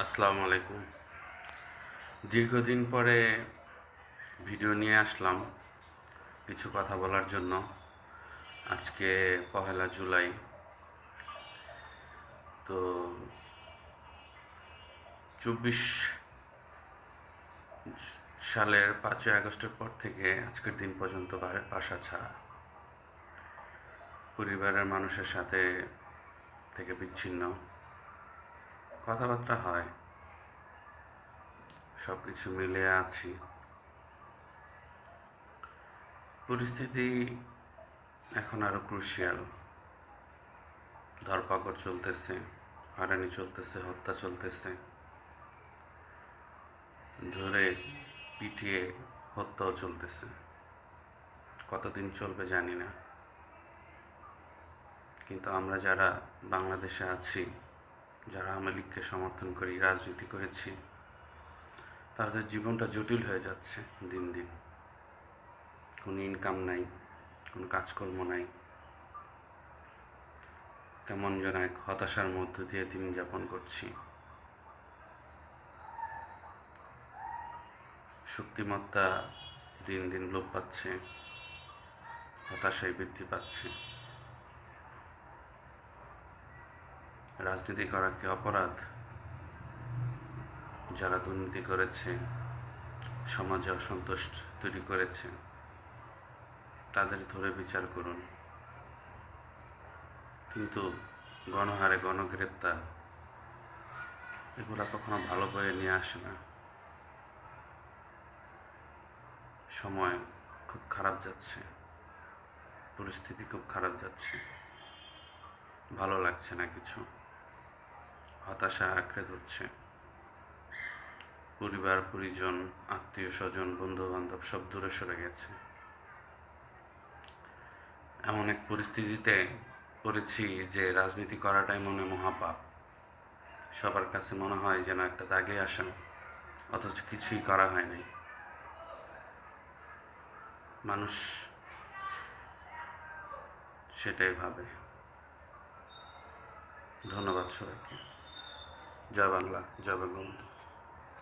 আসসালামু আলাইকুম। দীর্ঘদিন পরে ভিডিও নিয়ে আসলাম কিছু কথা বলার জন্য। আজকে 1 জুলাই। তো 24 সালের 5ই আগস্টের পর থেকে আজকের দিন পর্যন্ত বাসা ছাড়া, পরিবারের মানুষের সাথে থেকে বিচ্ছিন্ন। কথাবার্তা হয়, সব কিছু মিলিয়ে আছি। পরিস্থিতি এখন আরও ক্রুশিয়াল। ধরপাকড় চলতেছে, হয়রানি চলতেছে, হত্যা চলতেছে, ধরে পিটিয়ে হত্যাও চলতেছে। কতদিন চলবে জানি না, কিন্তু আমরা যারা বাংলাদেশে আছি, যারা আওয়ামী লীগকে সমর্থন করি, রাজনীতি করেছি, তাদের জীবনটা জটিল হয়ে যাচ্ছে দিন দিন। কোনো ইনকাম নাই, কোনো কাজকর্ম নাই, কেমন যেন এক হতাশার মধ্য দিয়ে দিন যাপন করছি। শক্তিমত্তা দিন দিন লোপ পাচ্ছে, হতাশায় বৃদ্ধি পাচ্ছে। রাজনীতি করা কি অপরাধ? যারা দুর্নীতি করেছে, সমাজে অসন্তোষ তৈরি করেছে, তাদের ধরে বিচার করুন। কিন্তু গণহারে গণগ্রেপ্তার এগুলো কখনো ভালো বয়ে নিয়ে আসে না। সময় খুব খারাপ যাচ্ছে, পরিস্থিতি খুব খারাপ যাচ্ছে, ভালো লাগছে না কিছু। হতাশা আঁকড়ে ধরছে। পরিবার পরিজন, আত্মীয় স্বজন, বন্ধু বান্ধব সব দূরে সরে গেছে। এমন এক পরিস্থিতিতে পড়েছি যে রাজনীতি করাটাই মনে মহাপাপ। সবার কাছে মনে হয় যেন একটা দাগে আসেন, অথচ কিছুই করা হয়নি। মানুষ সেটাই ভাবে। ধন্যবাদ সবাইকে। জয় বাংলা, জয় বঙ্গবন্ধু।